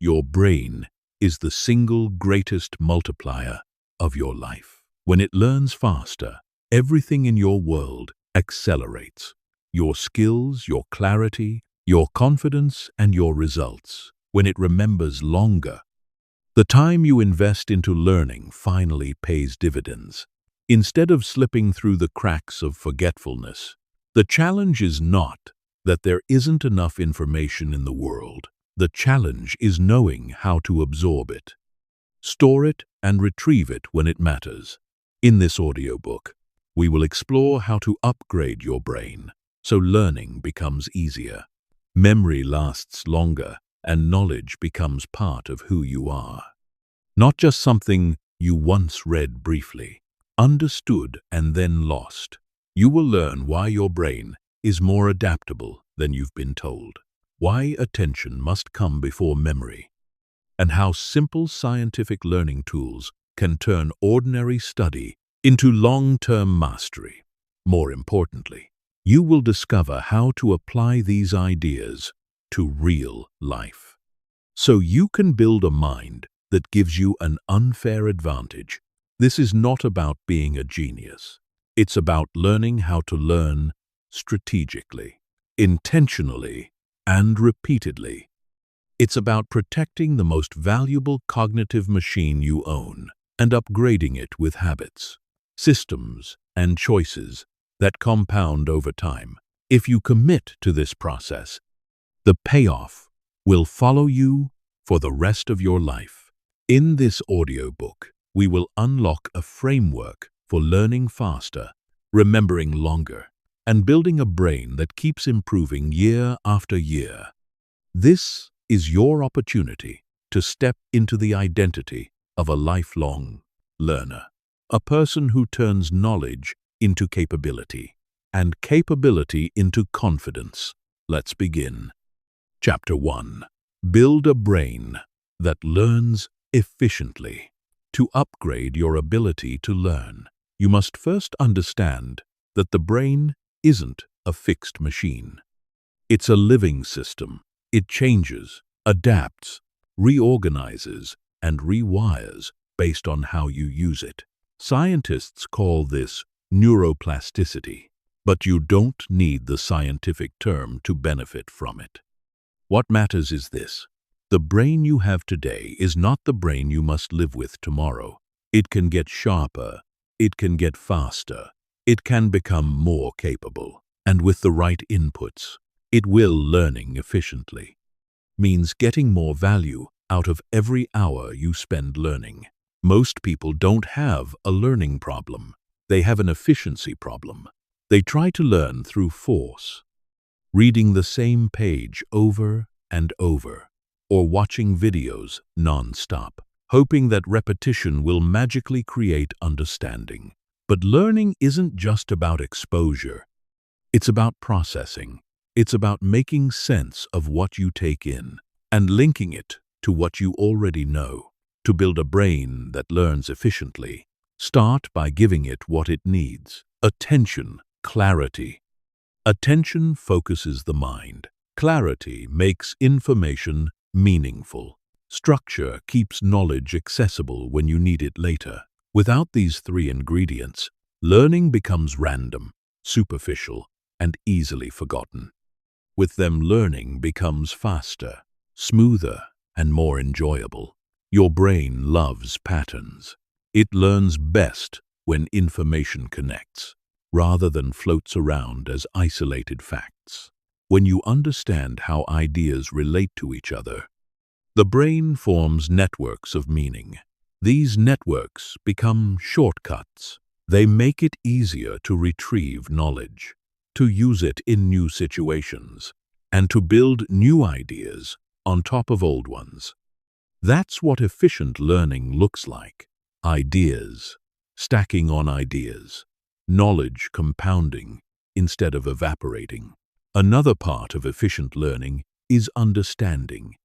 Your brain is the single greatest multiplier of your life. When it learns faster, everything in your world accelerates. Your skills, your clarity, your confidence, and your results. When it remembers longer, the time you invest into learning finally pays dividends. Instead of slipping through the cracks of forgetfulness, the challenge is not that there isn't enough information in the world. The challenge is knowing how to absorb it, store it, and retrieve it when it matters. In this audiobook, we will explore how to upgrade your brain so learning becomes easier, memory lasts longer, and knowledge becomes part of who you are. Not just something you once read briefly, understood, and then lost. You will learn why your brain is more adaptable than you've been told, why attention must come before memory, and how simple scientific learning tools can turn ordinary study into long-term mastery. More importantly, you will discover how to apply these ideas to real life, so you can build a mind that gives you an unfair advantage. This is not about being a genius. It's about learning how to learn strategically, intentionally, and repeatedly. It's about protecting the most valuable cognitive machine you own and upgrading it with habits, systems, and choices that compound over time. If you commit to this process, the payoff will follow you for the rest of your life. In this audiobook, we will unlock a framework for learning faster, remembering longer, and building a brain that keeps improving year after year. This is your opportunity to step into the identity of a lifelong learner, a person who turns knowledge into capability and capability into confidence. Let's begin. Chapter 1. Build a brain that learns efficiently. To upgrade your ability to learn, you must first understand that the brain isn't a fixed machine. It's a living system. It changes, adapts, reorganizes, and rewires based on how you use it. Scientists call this neuroplasticity, but you don't need the scientific term to benefit from it. What matters is this: the brain you have today is not the brain you must live with tomorrow. It can get sharper, it can get faster, it can become more capable, and with the right inputs, it will. Learning efficiently means getting more value out of every hour you spend learning. Most people don't have a learning problem. They have an efficiency problem. They try to learn through force, reading the same page over and over, or watching videos non-stop, hoping that repetition will magically create understanding. But learning isn't just about exposure. It's about processing. It's about making sense of what you take in and linking it to what you already know. To build a brain that learns efficiently, start by giving it what it needs: attention, clarity. Attention focuses the mind. Clarity makes information meaningful. Structure keeps knowledge accessible when you need it later. Without these three ingredients, learning becomes random, superficial, and easily forgotten. With them, learning becomes faster, smoother, and more enjoyable. Your brain loves patterns. It learns best when information connects, rather than floats around as isolated facts. When you understand how ideas relate to each other, the brain forms networks of meaning. These networks become shortcuts. They make it easier to retrieve knowledge, to use it in new situations, and to build new ideas on top of old ones. That's what efficient learning looks like. Ideas stacking on ideas, knowledge compounding instead of evaporating. Another part of efficient learning is understanding.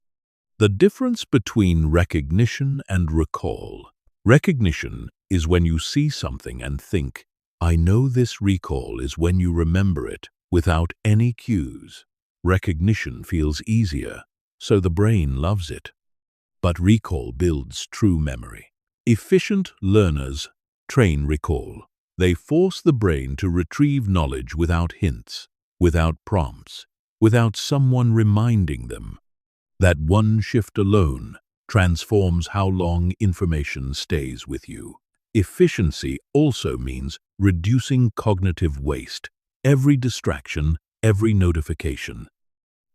The difference between recognition and recall. Recognition is when you see something and think, "I know this." Recall is when you remember it without any cues. Recognition feels easier, so the brain loves it. but recall builds true memory. Efficient learners train recall. They force the brain to retrieve knowledge without hints, without prompts, without someone reminding them. That one shift alone transforms how long information stays with you. Efficiency also means reducing cognitive waste. Every distraction, every notification,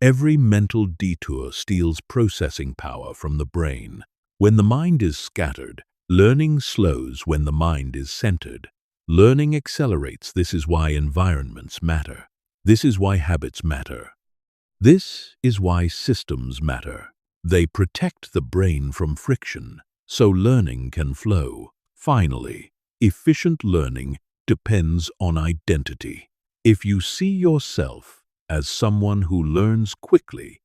every mental detour steals processing power from the brain. When the mind is scattered, learning slows. When the mind is centered, learning accelerates. This is why environments matter. This is why habits matter. This is why systems matter. They protect the brain from friction, so learning can flow. Finally, efficient learning depends on identity. If you see yourself as someone who learns quickly,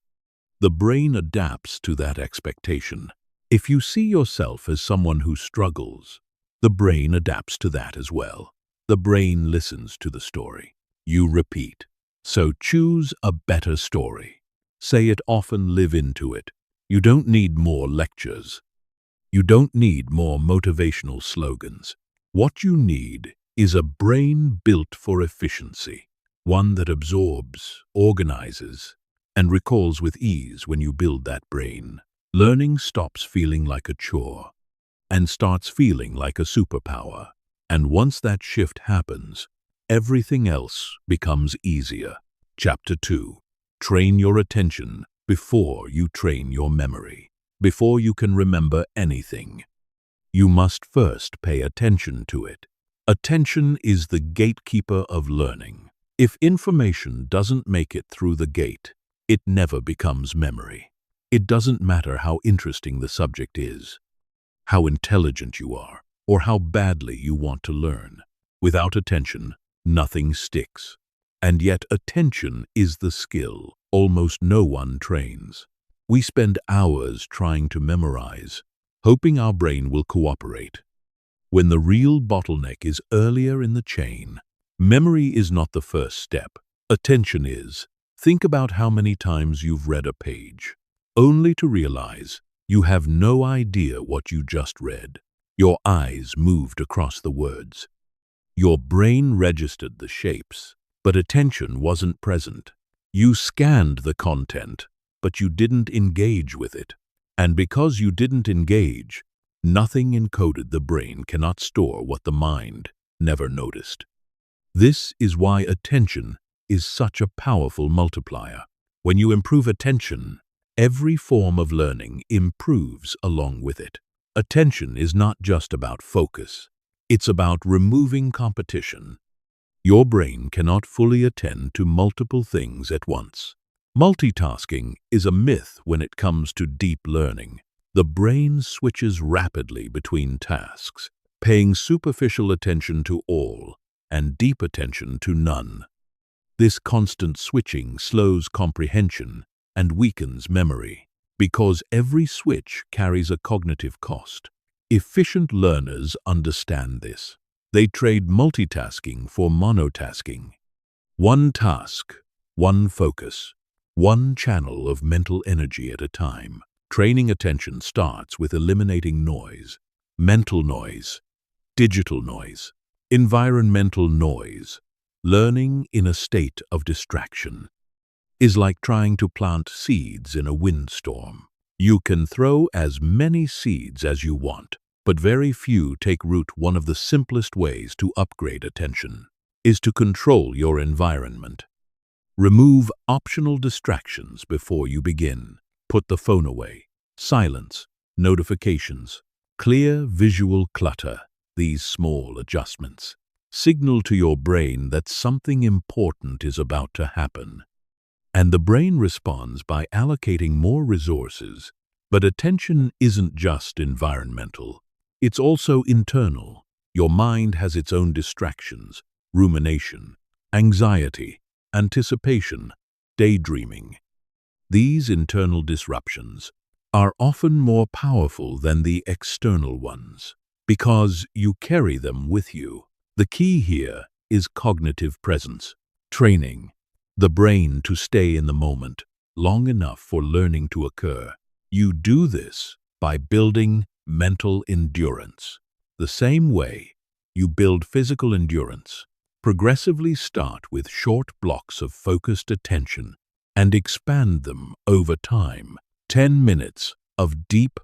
the brain adapts to that expectation. If you see yourself as someone who struggles, the brain adapts to that as well. The brain listens to the story. You repeat. So choose a better story. Say it often, live into it. You don't need more lectures. You don't need more motivational slogans. What you need is a brain built for efficiency, one that absorbs, organizes, and recalls with ease. When you build that brain, learning stops feeling like a chore and starts feeling like a superpower. And once that shift happens, everything else becomes easier. Chapter 2. Train your attention before you train your memory. Before you can remember anything, you must first pay attention to it. Attention is the gatekeeper of learning. If information doesn't make it through the gate, it never becomes memory. It doesn't matter how interesting the subject is, how intelligent you are, or how badly you want to learn. Without attention, nothing sticks. And yet attention is the skill almost no one trains. We spend hours trying to memorize, hoping our brain will cooperate, when the real bottleneck is earlier in the chain. Memory is not the first step. Attention is. Think about how many times you've read a page, only to realize you have no idea what you just read. Your eyes moved across the words. Your brain registered the shapes, but attention wasn't present. You scanned the content, but you didn't engage with it. And because you didn't engage, nothing encoded. The brain cannot store what the mind never noticed. This is why attention is such a powerful multiplier. When you improve attention, every form of learning improves along with it. Attention is not just about focus. It's about removing competition. Your brain cannot fully attend to multiple things at once. Multitasking is a myth when it comes to deep learning. The brain switches rapidly between tasks, paying superficial attention to all and deep attention to none. This constant switching slows comprehension and weakens memory, because every switch carries a cognitive cost. Efficient learners understand this. They trade multitasking for monotasking. One task, one focus, one channel of mental energy at a time. Training attention starts with eliminating noise, mental noise, digital noise, environmental noise. Learning in a state of distraction is like trying to plant seeds in a windstorm. You can throw as many seeds as you want, but very few take root. One of the simplest ways to upgrade attention is to control your environment. Remove optional distractions before you begin. Put the phone away. Silence, notifications, clear visual clutter. These small adjustments signal to your brain that something important is about to happen. And the brain responds by allocating more resources. But attention isn't just environmental. It's also internal. Your mind has its own distractions: rumination, anxiety, anticipation, daydreaming. These internal disruptions are often more powerful than the external ones because you carry them with you. The key here is cognitive presence, training the brain to stay in the moment long enough for learning to occur. You do this by building mental endurance. The same way you build physical endurance, progressively start with short blocks of focused attention and expand them over time. 10 minutes of deep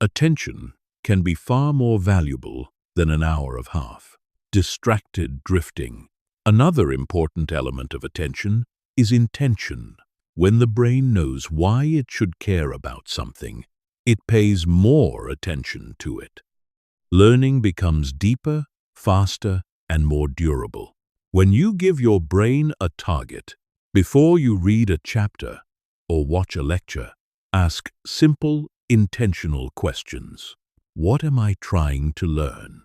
attention can be far more valuable than an hour of half distracted drifting. Another important element of attention is intention. When the brain knows why it should care about something, it pays more attention to it. Learning becomes deeper, faster, and more durable. When you give your brain a target, before you read a chapter or watch a lecture, ask simple, intentional questions. What am I trying to learn?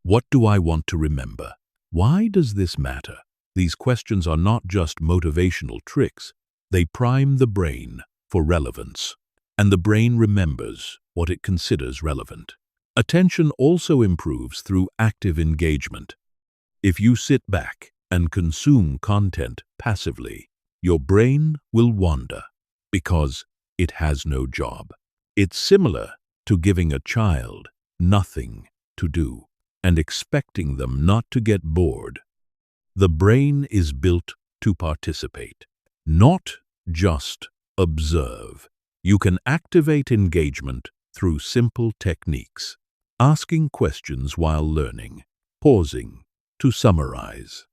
What do I want to remember? Why does this matter? These questions are not just motivational tricks. They prime the brain for relevance, and the brain remembers what it considers relevant. Attention also improves through active engagement. If you sit back and consume content passively, your brain will wander because it has no job. It's similar to giving a child nothing to do and expecting them not to get bored. The brain is built to participate, not just observe. You can activate engagement through simple techniques, asking questions while learning, pausing to summarize,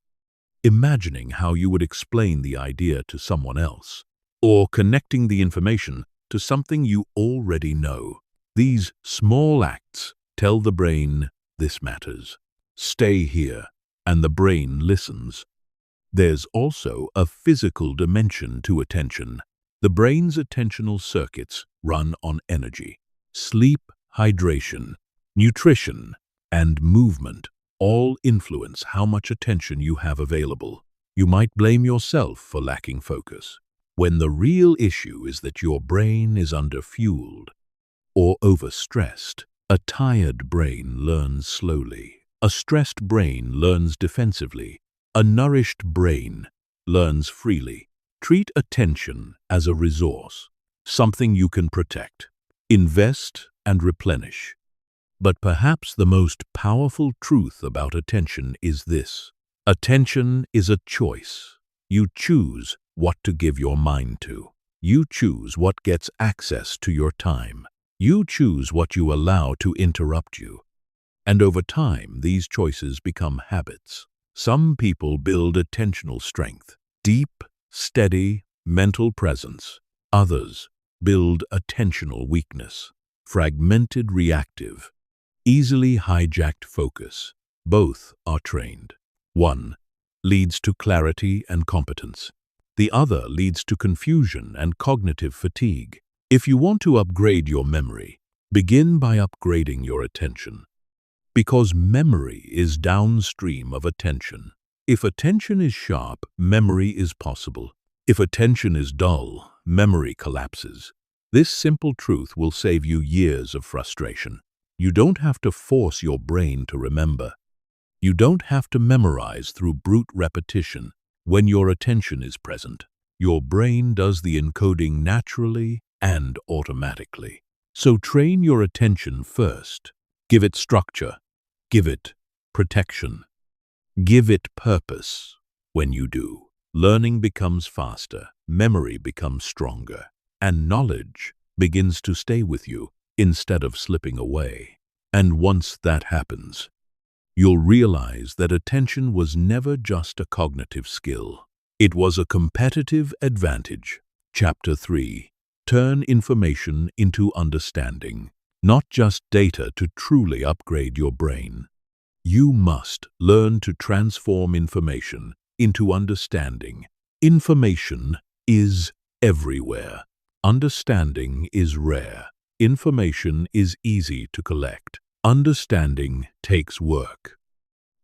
imagining how you would explain the idea to someone else, or connecting the information to something you already know. These small acts tell the brain, this matters. Stay here, and the brain listens. There's also a physical dimension to attention. The brain's attentional circuits run on energy. Sleep, hydration, nutrition, and movement all influence how much attention you have available. You might blame yourself for lacking focus, when the real issue is that your brain is underfueled or overstressed. A tired brain learns slowly. A stressed brain learns defensively. A nourished brain learns freely. Treat attention as a resource, something you can protect, invest, and replenish. But perhaps the most powerful truth about attention is this: attention is a choice. You choose what to give your mind to. You choose what gets access to your time. You choose what you allow to interrupt you. And over time, these choices become habits. Some people build attentional strength, deep, steady mental presence. Others build attentional weakness, fragmented reactive, easily hijacked focus. Both are trained. One leads to clarity and competence. The other leads to confusion and cognitive fatigue. If you want to upgrade your memory, begin by upgrading your attention. Because memory is downstream of attention. If attention is sharp, memory is possible. If attention is dull, memory collapses. This simple truth will save you years of frustration. You don't have to force your brain to remember. You don't have to memorize through brute repetition. When your attention is present, your brain does the encoding naturally and automatically. So train your attention first. Give it structure. Give it protection. Give it purpose. When you do, learning becomes faster, memory becomes stronger, and knowledge begins to stay with you instead of slipping away. And once that happens, you'll realize that attention was never just a cognitive skill. It was a competitive advantage. Chapter 3. Turn information into understanding, not just data, to truly upgrade your brain. You must learn to transform information into understanding. Information is everywhere. Understanding is rare. Information is easy to collect. Understanding takes work.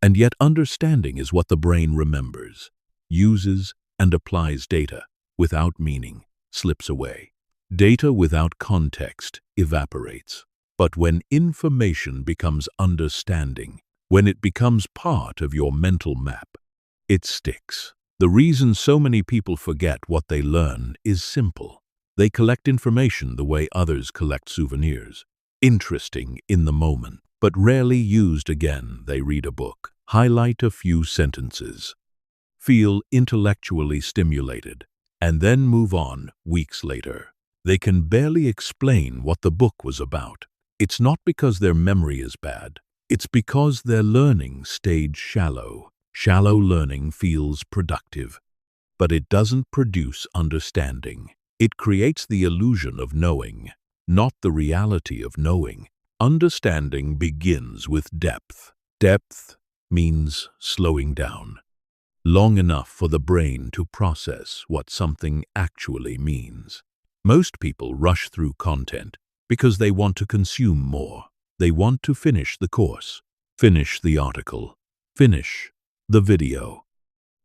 And yet understanding is what the brain remembers, uses, and applies. Data without meaning slips away. Data without context evaporates. But when information becomes understanding, when it becomes part of your mental map, it sticks. The reason so many people forget what they learn is simple. They collect information the way others collect souvenirs. Interesting in the moment, but rarely used again. They read a book, highlight a few sentences, feel intellectually stimulated, and then move on weeks later. They can barely explain what the book was about. It's not because their memory is bad. It's because their learning stayed shallow. Shallow learning feels productive, but it doesn't produce understanding. It creates the illusion of knowing, not the reality of knowing. Understanding begins with depth. Depth means slowing down long enough for the brain to process what something actually means. Most people rush through content because they want to consume more. They want to finish the course, finish the article, finish the video.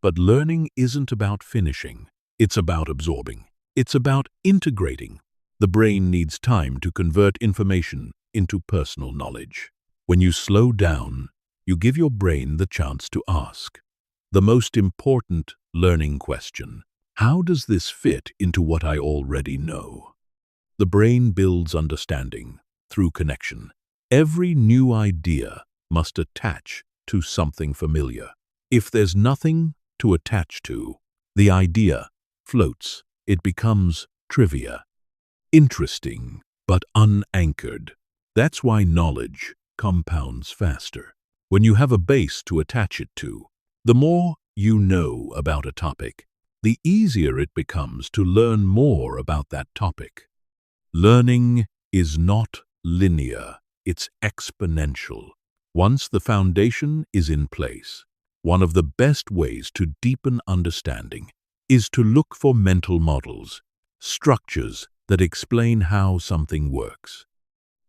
But learning isn't about finishing. It's about absorbing. It's about integrating. The brain needs time to convert information into personal knowledge. When you slow down, you give your brain the chance to ask the most important learning question: how does this fit into what I already know? The brain builds understanding through connection. Every new idea must attach to something familiar. If there's nothing to attach to, the idea floats. It becomes trivia, interesting but unanchored. That's why knowledge compounds faster. When you have a base to attach it to, the more you know about a topic, the easier it becomes to learn more about that topic. Learning is not linear, it's exponential. Once the foundation is in place, one of the best ways to deepen understanding is to look for mental models, structures that explain how something works.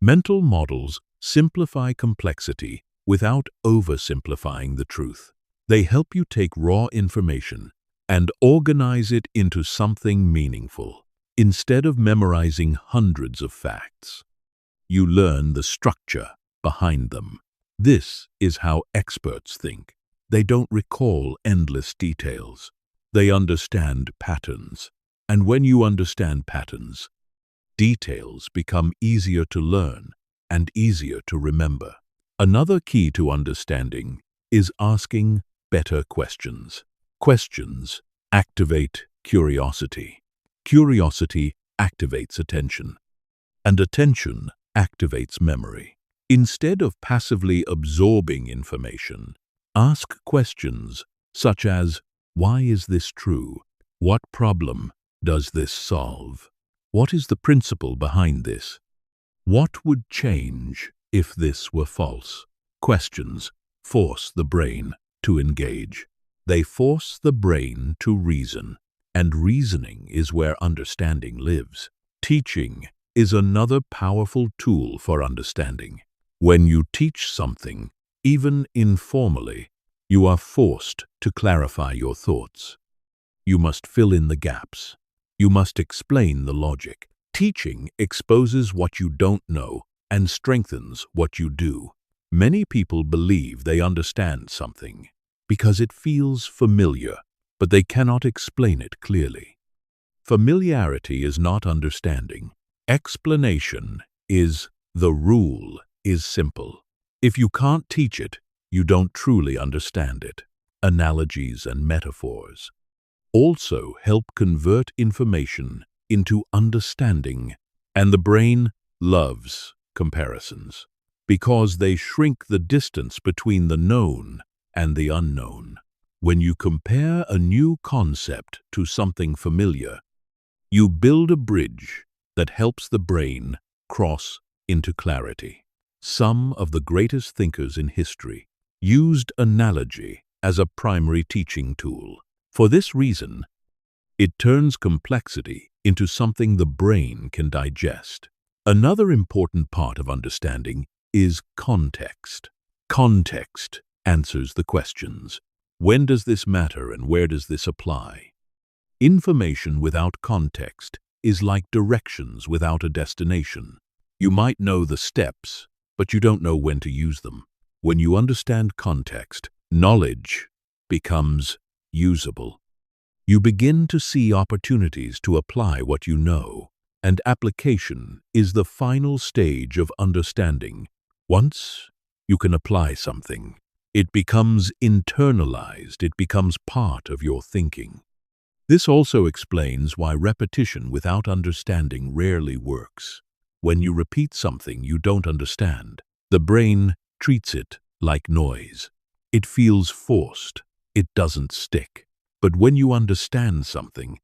Mental models simplify complexity without oversimplifying the truth. They help you take raw information and organize it into something meaningful. Instead of memorizing hundreds of facts, you learn the structure behind them. This is how experts think. They don't recall endless details. They understand patterns. And when you understand patterns, details become easier to learn and easier to remember. Another key to understanding is asking better questions. Questions activate curiosity. Curiosity activates attention, and attention activates memory. Instead of passively absorbing information, ask questions such as, why is this true? What problem does this solve? What is the principle behind this? What would change if this were false? Questions force the brain to engage. They force the brain to reason, and reasoning is where understanding lives. Teaching is another powerful tool for understanding. When you teach something, even informally, you are forced to clarify your thoughts. You must fill in the gaps. You must explain the logic. Teaching exposes what you don't know and strengthens what you do. Many people believe they understand something because it feels familiar, but they cannot explain it clearly. Familiarity is not understanding. Explanation is the rule is simple. If you can't teach it, you don't truly understand it. Analogies and metaphors also help convert information into understanding, and the brain loves comparisons because they shrink the distance between the known and the unknown. When you compare a new concept to something familiar, you build a bridge that helps the brain cross into clarity. Some of the greatest thinkers in history used analogy as a primary teaching tool. For this reason, it turns complexity into something the brain can digest. Another important part of understanding is context. Context answers the questions. When does this matter and where does this apply? Information without context is like directions without a destination. You might know the steps, but you don't know when to use them. When you understand context, knowledge becomes usable. You begin to see opportunities to apply what you know, and application is the final stage of understanding. Once you can apply something, it becomes internalized, it becomes part of your thinking. This also explains why repetition without understanding rarely works. When you repeat something you don't understand, the brain treats it like noise. It feels forced. It doesn't stick. But when you understand something,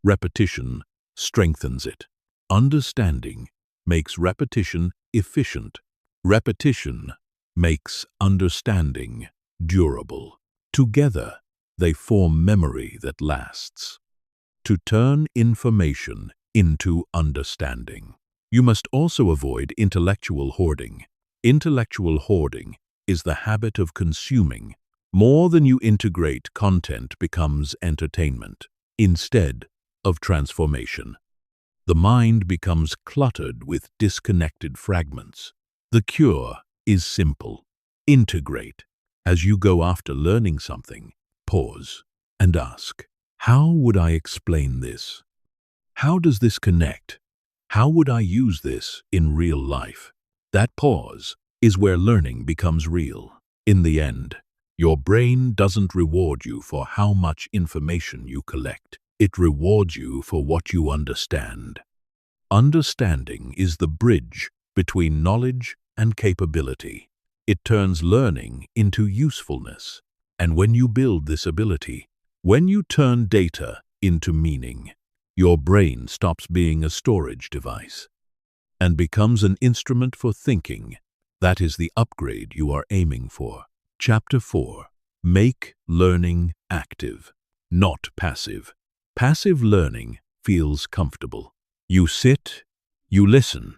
repetition strengthens it. Understanding makes repetition efficient. Repetition makes understanding durable. Together, they form memory that lasts. To turn information into understanding, you must also avoid intellectual hoarding. Intellectual hoarding is the habit of consuming. More than you integrate, content becomes entertainment instead of transformation. The mind becomes cluttered with disconnected fragments. The cure is simple. Integrate. As you go after learning something, pause and ask, how would I explain this? How does this connect? How would I use this in real life? That pause is where learning becomes real. In the end, your brain doesn't reward you for how much information you collect. It rewards you for what you understand. Understanding is the bridge between knowledge and capability. It turns learning into usefulness. And when you build this ability, when you turn data into meaning, your brain stops being a storage device and becomes an instrument for thinking. That is the upgrade you are aiming for. Chapter 4. Make learning active, not passive. Passive learning feels comfortable. You sit, you listen,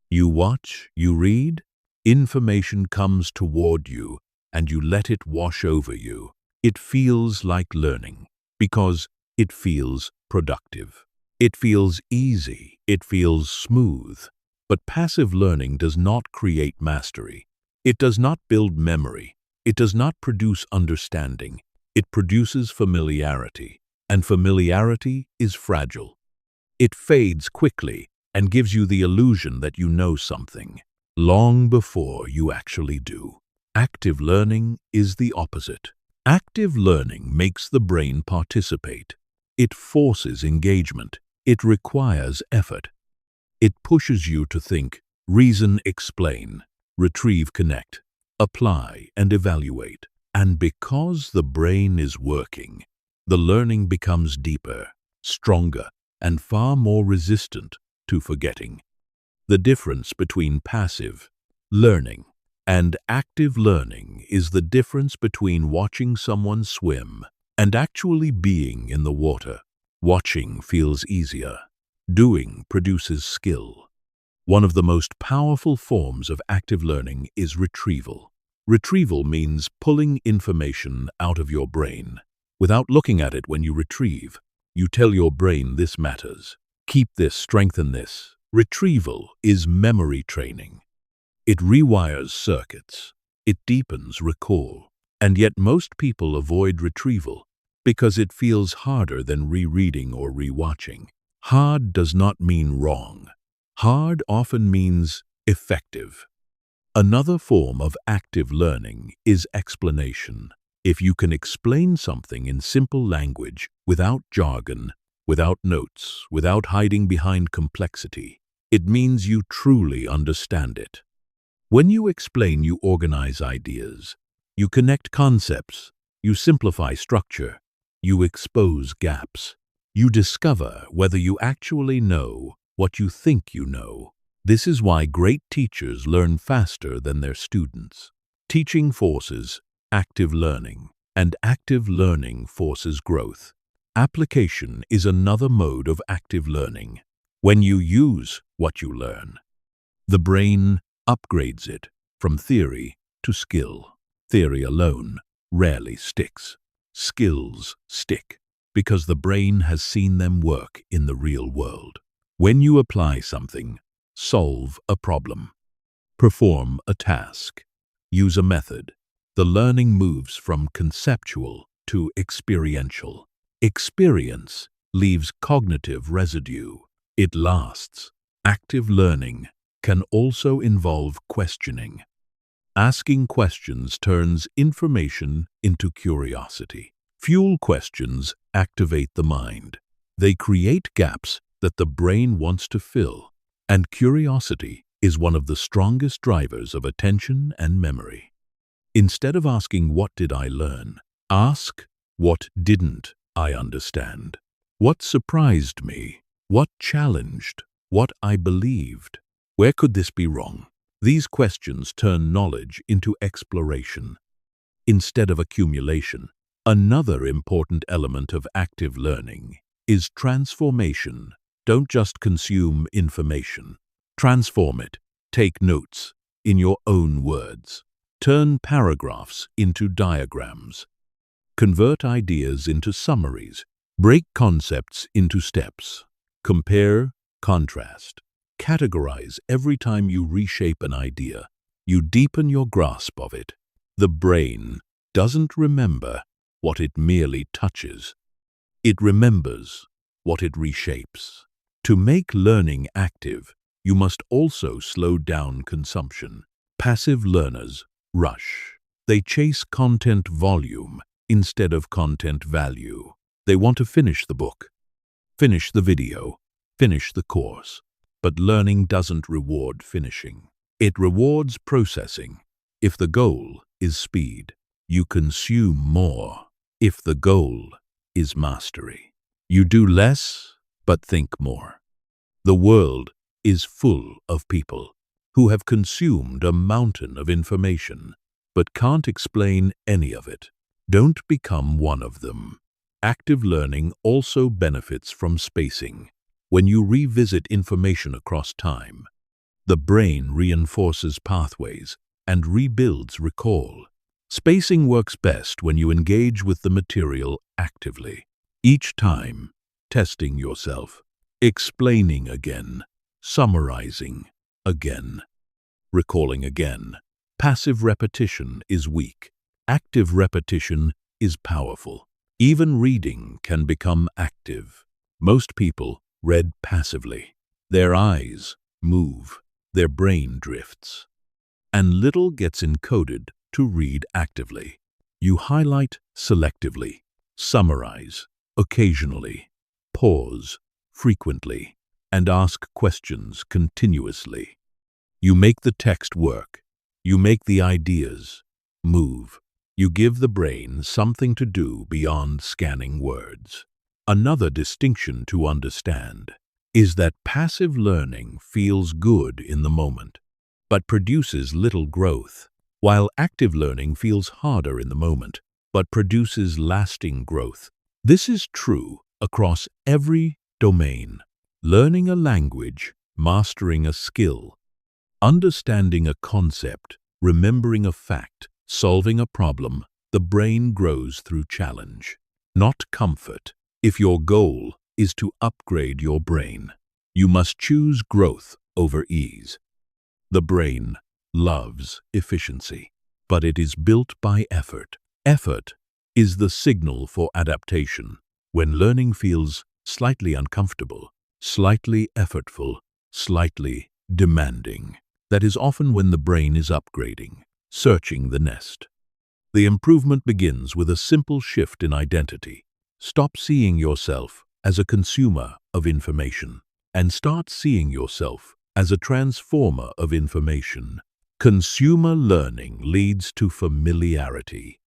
you watch, you read. Information comes toward you and you let it wash over you. It feels like learning because it feels productive. It feels easy. It feels smooth. But passive learning does not create mastery. It does not build memory. It does not produce understanding. It produces familiarity, and familiarity is fragile. It fades quickly and gives you the illusion that you know something, long before you actually do. Active learning is the opposite. Active learning makes the brain participate. It forces engagement. It requires effort. It pushes you to think, reason, explain, retrieve, connect, apply, and evaluate. And because the brain is working, the learning becomes deeper, stronger, and far more resistant to forgetting. The difference between passive learning and active learning is the difference between watching someone swim and actually being in the water. Watching feels easier. Doing produces skill. One of the most powerful forms of active learning is retrieval. Retrieval means pulling information out of your brain. Without looking at it when you retrieve, you tell your brain this matters. Keep this, strengthen this. Retrieval is memory training. It rewires circuits. It deepens recall. And yet most people avoid retrieval because it feels harder than rereading or rewatching. Hard does not mean wrong. Hard often means effective. Another form of active learning is explanation. If you can explain something in simple language, without jargon, without notes, without hiding behind complexity, it means you truly understand it. When you explain, you organize ideas, you connect concepts, you simplify structure, you expose gaps. You discover whether you actually know what you think you know. This is why great teachers learn faster than their students. Teaching forces active learning, and active learning forces growth. Application is another mode of active learning. When you use what you learn, the brain upgrades it from theory to skill. Theory alone rarely sticks. Skills stick because the brain has seen them work in the real world. When you apply something, solve a problem, perform a task, use a method, the learning moves from conceptual to experiential. Experience leaves cognitive residue. It lasts. Active learning can also involve questioning. Asking questions turns information into curiosity. Fuel questions activate the mind. They create gaps that the brain wants to fill, and curiosity is one of the strongest drivers of attention and memory. Instead of asking, "What did I learn?" ask, "What didn't I understand? What surprised me? What challenged what I believed? Where could this be wrong?" These questions turn knowledge into exploration instead of accumulation. Another important element of active learning is transformation. Don't just consume information. Transform it. Take notes in your own words. Turn paragraphs into diagrams. Convert ideas into summaries. Break concepts into steps. Compare, contrast. Categorize. Every time you reshape an idea, you deepen your grasp of it. The brain doesn't remember what it merely touches. It remembers what it reshapes. To make learning active, you must also slow down consumption. Passive learners rush. They chase content volume instead of content value. They want to finish the book, finish the video, finish the course. But learning doesn't reward finishing. It rewards processing. If the goal is speed, you consume more. If the goal is mastery, you do less but think more. The world is full of people who have consumed a mountain of information but can't explain any of it. Don't become one of them. Active learning also benefits from spacing. When you revisit information across time, the brain reinforces pathways and rebuilds recall. Spacing works best when you engage with the material actively. Each time, testing yourself, explaining again, summarizing again, recalling again. Passive repetition is weak. Active repetition is powerful. Even reading can become active. Most people read passively. Their eyes move, their brain drifts, and little gets encoded to read actively. You highlight selectively, summarize occasionally, pause frequently, and ask questions continuously. You make the text work. You make the ideas move. You give the brain something to do beyond scanning words. Another distinction to understand is that passive learning feels good in the moment, but produces little growth, while active learning feels harder in the moment, but produces lasting growth. This is true across every domain. Learning a language, mastering a skill, understanding a concept, remembering a fact, solving a problem, the brain grows through challenge, not comfort. If your goal is to upgrade your brain, you must choose growth over ease. The brain loves efficiency, but it is built by effort. Effort is the signal for adaptation. When learning feels slightly uncomfortable, slightly effortful, slightly demanding, that is often when the brain is upgrading, searching the nest. The improvement begins with a simple shift in identity. Stop seeing yourself as a consumer of information and start seeing yourself as a transformer of information. Consumer learning leads to familiarity.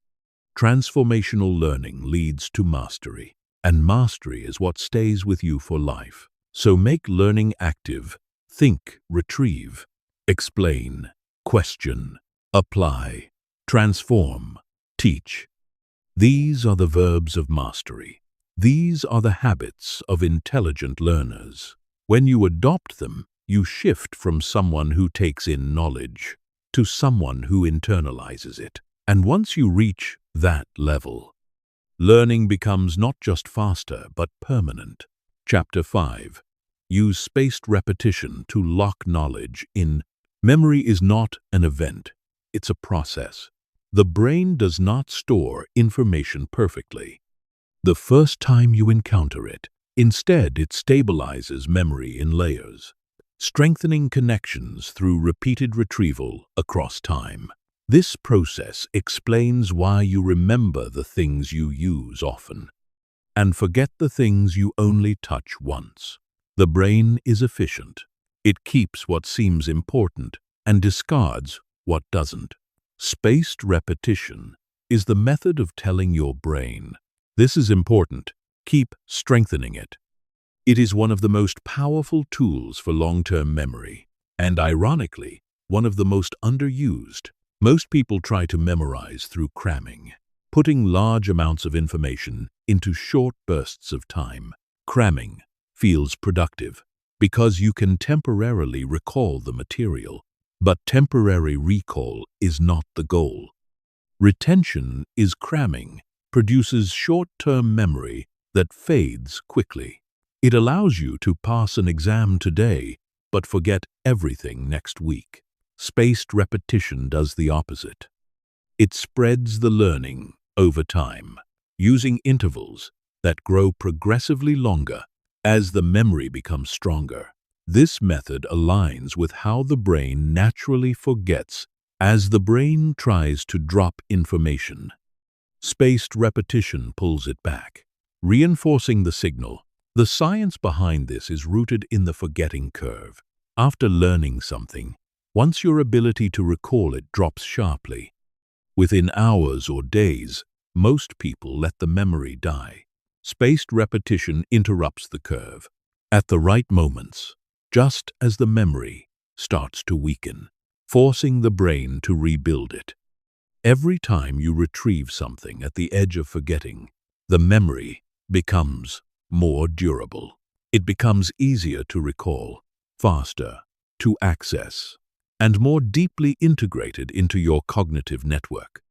Transformational learning leads to mastery, and mastery is what stays with you for life. So make learning active. Think, retrieve, explain, question, apply, transform, teach. These are the verbs of mastery. These are the habits of intelligent learners. When you adopt them, you shift from someone who takes in knowledge to someone who internalizes it. And once you reach that level, learning becomes not just faster but permanent. Chapter 5. Use spaced repetition to lock knowledge in. Memory is not an event, it's a process. The brain does not store information perfectly. the first time you encounter it. Instead, it stabilizes memory in layers, strengthening connections through repeated retrieval across time. This process explains why you remember the things you use often and forget the things you only touch once. The brain is efficient. It keeps what seems important and discards what doesn't. Spaced repetition is the method of telling your brain, "This is important, keep strengthening it." It is one of the most powerful tools for long-term memory, and ironically, one of the most underused. Most people try to memorize through cramming, putting large amounts of information into short bursts of time. Cramming feels productive because you can temporarily recall the material, but temporary recall is not the goal. Retention is cramming, produces short-term memory that fades quickly. It allows you to pass an exam today, but forget everything next week. Spaced repetition does the opposite. It spreads the learning over time, using intervals that grow progressively longer as the memory becomes stronger. This method aligns with how the brain naturally forgets as the brain tries to drop information. Spaced repetition pulls it back, reinforcing the signal. The science behind this is rooted in the forgetting curve. After learning something, once your ability to recall it drops sharply, within hours or days, most people let the memory die. Spaced repetition interrupts the curve at the right moments, just as the memory starts to weaken, forcing the brain to rebuild it. Every time you retrieve something at the edge of forgetting, the memory becomes more durable. It becomes easier to recall, faster to access, and more deeply integrated into your cognitive network.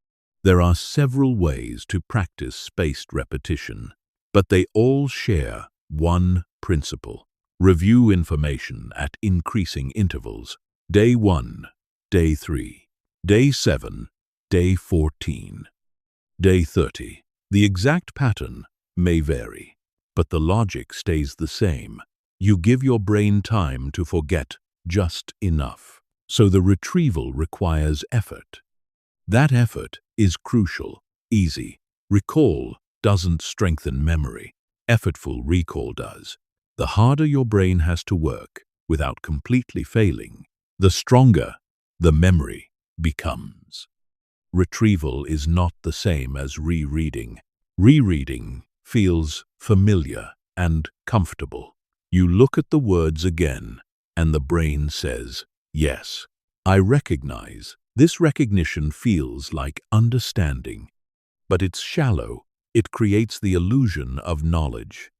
There are several ways to practice spaced repetition, but they all share one principle. Review information at increasing intervals. Day 1, Day 3, Day 7, Day 14, Day 30. The exact pattern may vary, but the logic stays the same. You give your brain time to forget just enough, so the retrieval requires effort. That effort is crucial. Easy recall doesn't strengthen memory. Effortful recall does. The harder your brain has to work without completely failing, the stronger the memory becomes. Retrieval is not the same as rereading. Rereading feels familiar and comfortable. You look at the words again, and the brain says, "Yes, I recognize." This recognition feels like understanding, but it's shallow. It creates the illusion of knowledge.